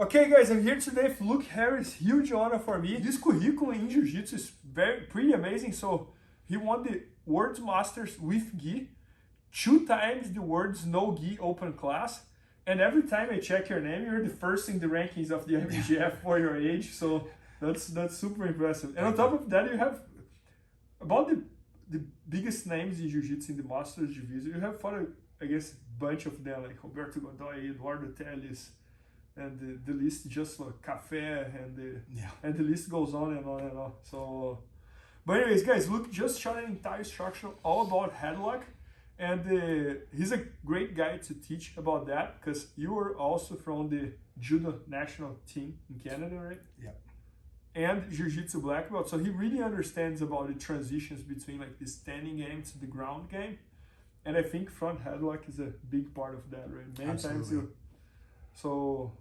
Okay guys, I'm here today with Luke Harris. Huge honor for me. This curriculum in Jiu-Jitsu is pretty amazing. So he won the World Masters with gi, 2 times the World's no gi open class, and every time I check your name, you're the first in the rankings of the IBJJF for your age. So that's super impressive. And on top of that, you have about the biggest names in Jiu-Jitsu in the Masters division. You have fought, I guess, a bunch of them like Roberto Godoy, Eduardo Teles. And the list just like Café and the list goes on and on and on. So, but anyways, guys, Luke just shot an entire instruction all about headlock, and he's a great guy to teach about that because you were also from the judo national team in Canada, right? Yeah. And Jiu-Jitsu black belt, so he really understands about the transitions between like the standing game to the ground game, and I think front headlock is a big part of that, right? Many Absolutely. times so.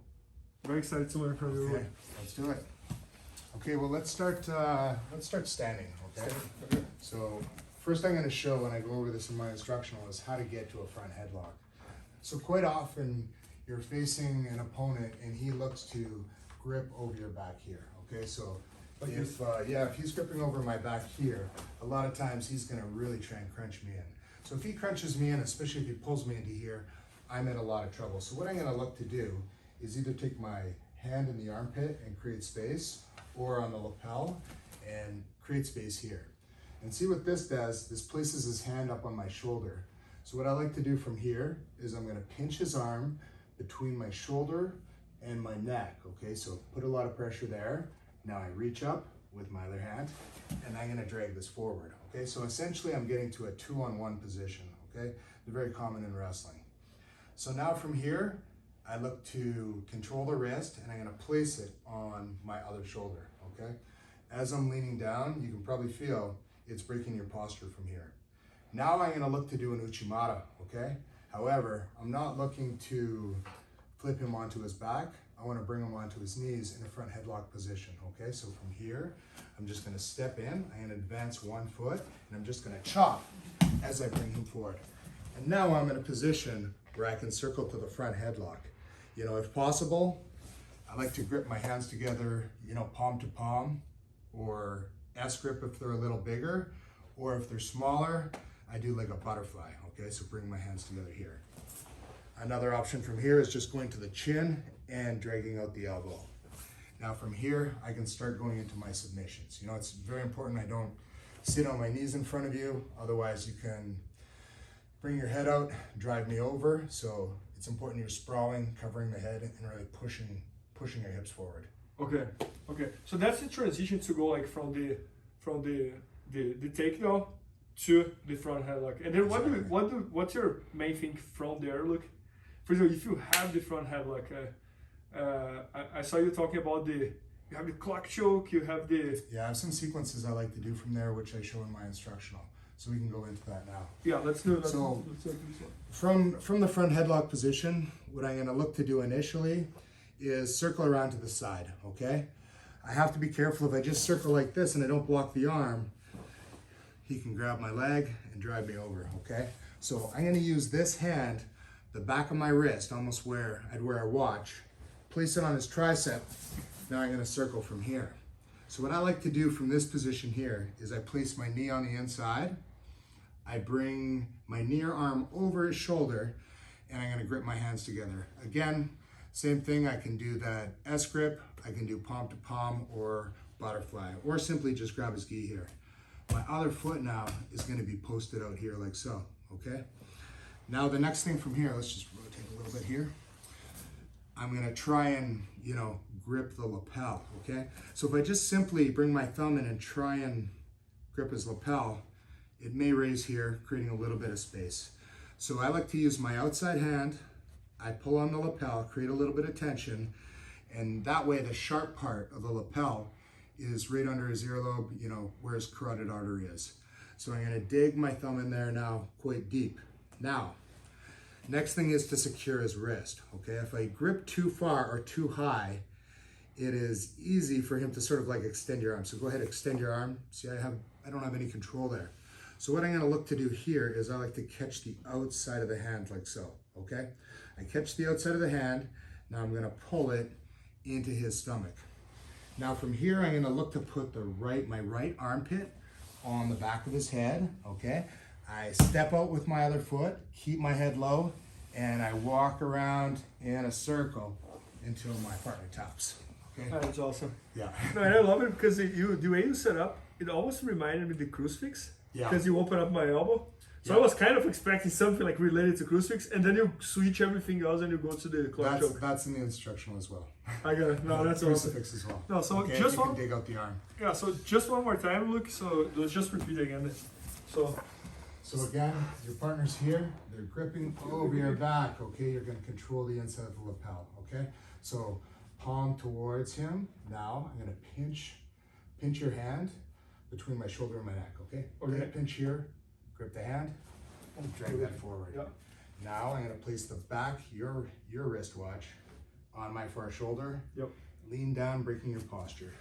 Very excited to learn from you. Okay, let's do it. Okay, well let's start standing, okay? So first I'm going to show when I go over this in my instructional is how to get to a front headlock. So quite often you're facing an opponent and he looks to grip over your back here, okay? So if he's gripping over my back here, a lot of times he's going to really try and crunch me in. So if he crunches me in, especially if he pulls me into here, I'm in a lot of trouble. So what I'm going to look to do is either take my hand in the armpit and create space, or on the lapel and create space here. And see what this does, this places his hand up on my shoulder. So what I like to do from here is I'm gonna pinch his arm between my shoulder and my neck, okay? So put a lot of pressure there. Now I reach up with my other hand and I'm gonna drag this forward, okay? So essentially I'm getting to a 2-on-1 position, okay? They're very common in wrestling. So now from here, I look to control the wrist and I'm gonna place it on my other shoulder, okay? As I'm leaning down, you can probably feel it's breaking your posture from here. Now I'm gonna look to do an Uchimata, okay? However, I'm not looking to flip him onto his back. I wanna bring him onto his knees in a front headlock position, okay? So from here, I'm just gonna step in, I'm gonna advance 1 foot, and I'm just gonna chop as I bring him forward. And now I'm in a position where I can circle to the front headlock. You know, if possible, I like to grip my hands together, you know, palm to palm, or S grip if they're a little bigger, or if they're smaller, I do like a butterfly, okay? So bring my hands together here. Another option from here is just going to the chin and dragging out the elbow. Now from here, I can start going into my submissions. You know, it's very important I don't sit on my knees in front of you, otherwise you can bring your head out, drive me over. So it's important you're sprawling, covering the head, and really pushing your hips forward. Okay. So that's the transition to go like from the takedown to the front headlock. And then Exactly. what's your main thing from there? Look, for example, if you have the front headlock, I saw you talking about you have the clock choke, you have the... Yeah, I have some sequences I like to do from there, which I show in my instructional. So we can go into that now. Yeah, let's do it. So from the front headlock position, what I'm gonna look to do initially is circle around to the side, okay? I have to be careful if I just circle like this and I don't block the arm, he can grab my leg and drive me over, okay? So I'm gonna use this hand, the back of my wrist, almost where I'd wear a watch, place it on his tricep. Now I'm gonna circle from here. So what I like to do from this position here is I place my knee on the inside, I bring my near arm over his shoulder, and I'm gonna grip my hands together. Again, same thing, I can do that S grip, I can do palm to palm or butterfly, or simply just grab his gi here. My other foot now is gonna be posted out here like so, okay? Now the next thing from here, let's just rotate a little bit here. I'm gonna try and, you know, grip the lapel, okay? So if I just simply bring my thumb in and try and grip his lapel, it may raise here, creating a little bit of space. So I like to use my outside hand, I pull on the lapel, create a little bit of tension, and that way the sharp part of the lapel is right under his earlobe, you know, where his carotid artery is. So I'm gonna dig my thumb in there now quite deep. Now, next thing is to secure his wrist, okay? If I grip too far or too high, it is easy for him to sort of like extend your arm. So go ahead, extend your arm. See, I don't have any control there. So what I'm gonna look to do here is I like to catch the outside of the hand like so, okay? I catch the outside of the hand, now I'm gonna pull it into his stomach. Now from here, I'm gonna look to put my right armpit on the back of his head, okay? I step out with my other foot, keep my head low, and I walk around in a circle until my partner taps, okay? That's awesome. Yeah. No, and I love it because the way you set up, it almost reminded me of the crucifix. Yeah. Because you open up my elbow. So I was kind of expecting something like related to crucifix, and then you switch everything else and you go to the clock choke. That's in the instructional as well. I got it. No, that's crucifix awesome. as well. No, so okay, just you one. can dig out the arm. Yeah, so just one more time, Luke. So let's just repeat again. So again, your partner's here. They're gripping over your back. Okay, you're going to control the inside of the lapel. Okay, so palm towards him. Now I'm going to pinch your hand between my shoulder and my neck. Okay. Okay. Pinch here. Grip the hand. And drag that forward. Yep. Now I'm going to place the back your wristwatch on my far shoulder. Yep. Lean down, breaking your posture.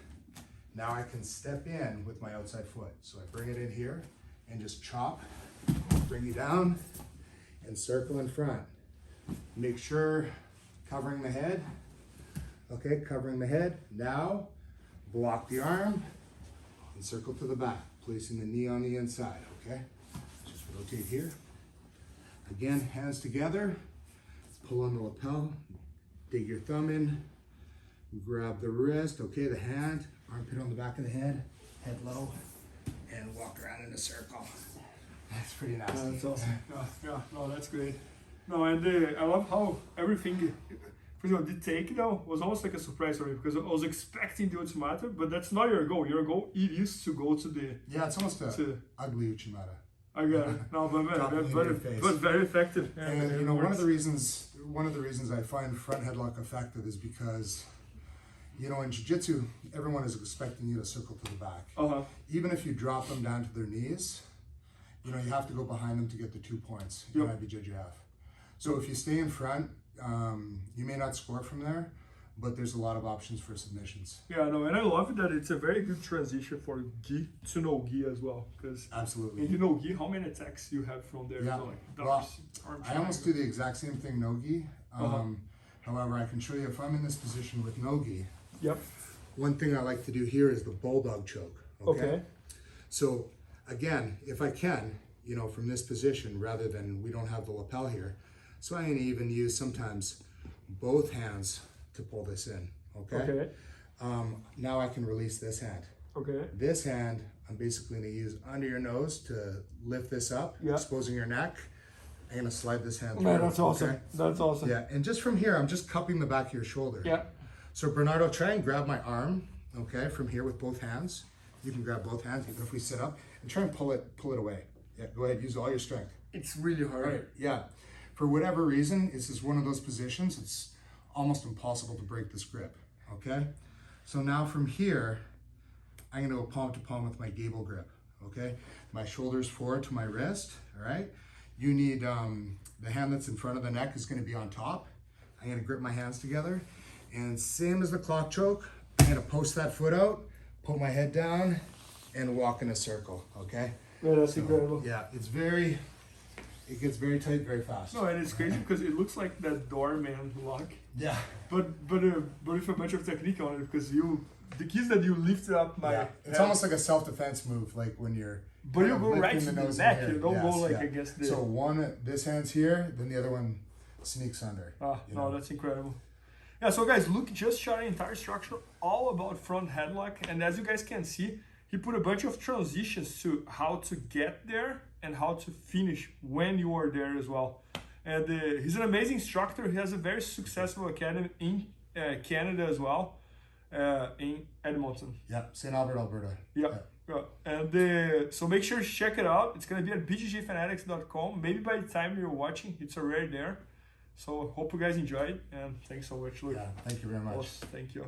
Now I can step in with my outside foot. So I bring it in here and just chop, bring you down, and circle in front. Make sure covering the head. Okay, covering the head. Now block the arm and circle to the back, placing the knee on the inside. Okay, just rotate here. Again, hands together, pull on the lapel, dig your thumb in, grab the wrist, okay, the hand, armpit on the back of the head low, and walk around in a circle. That's pretty nasty. That's awesome. No, that's great. No, and I love how everything, for example, the takedown was almost like a surprise for me because I was expecting the Uchimata, but that's not your goal. Your goal, it is to go to the... Yeah, it's almost a ugly Uchimata. I got it. No, but very effective. And you know, one of the reasons I find front headlock effective is because, you know, in jiu-jitsu, everyone is expecting you to circle to the back. Even if you drop them down to their knees, you know, you have to go behind them to get the 2 points in IBJJF. So if you stay in front, you may not score from there, but there's a lot of options for submissions. Yeah, no, and I love that it's a very good transition for gi to no gi as well. Because absolutely. And you know gi, how many attacks you have from there? Yeah. You know, like well, I almost do the exact same thing no gi. However, I can show you if I'm in this position with no gi. Yep. One thing I like to do here is the bulldog choke. Okay. So again, if I can, you know, from this position rather than we don't have the lapel here, so I can even use sometimes both hands to pull this in, okay? Now I can release this hand. This hand, I'm basically gonna use under your nose to lift this up, exposing your neck. I'm gonna slide this hand through. Man, that's awesome. That's awesome. Yeah, and just from here, I'm just cupping the back of your shoulder. Yeah. So Bernardo, try and grab my arm, okay, from here with both hands. You can grab both hands, even if we sit up, and try and pull it away. Yeah, go ahead, use all your strength. It's really hard. Right, yeah. For whatever reason, this is one of those positions, it's almost impossible to break this grip, okay? So now from here, I'm gonna go palm to palm with my gable grip, okay? My shoulders forward to my wrist, all right? You need, the hand that's in front of the neck is gonna be on top. I'm gonna grip my hands together, and same as the clock choke, I'm gonna post that foot out, put my head down, and walk in a circle, okay? Yeah, that's incredible. Yeah, it gets very tight very fast. No, and it's crazy because it looks like that doorman lock. Yeah. But with a bunch of technique on it, because the keys that you lift up my head, it's almost like a self-defense move, like when you're but you go right to the neck, you don't go like against the... So this hand's here, then the other one sneaks under. No, that's incredible. Yeah, so guys, Luke just shot an entire structure all about front headlock, and as you guys can see, he put a bunch of transitions to how to get there and how to finish when you are there as well. And he's an amazing instructor. He has a very successful academy in Canada as well, in Edmonton. Yeah, St. Albert, Alberta. Yeah. And so make sure to check it out. It's going to be at bjjfanatics.com. Maybe by the time you're watching, it's already there. So hope you guys enjoyed, and thanks so much, Luke. Yeah, thank you very much. Thank you.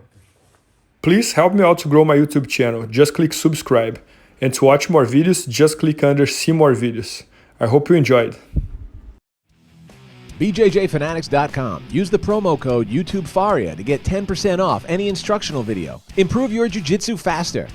Please help me out to grow my YouTube channel. Just click subscribe. And to watch more videos, just click under see more videos. I hope you enjoyed. BJJFanatics.com. Use the promo code YouTube Faria to get 10% off any instructional video. Improve your jiu-jitsu faster.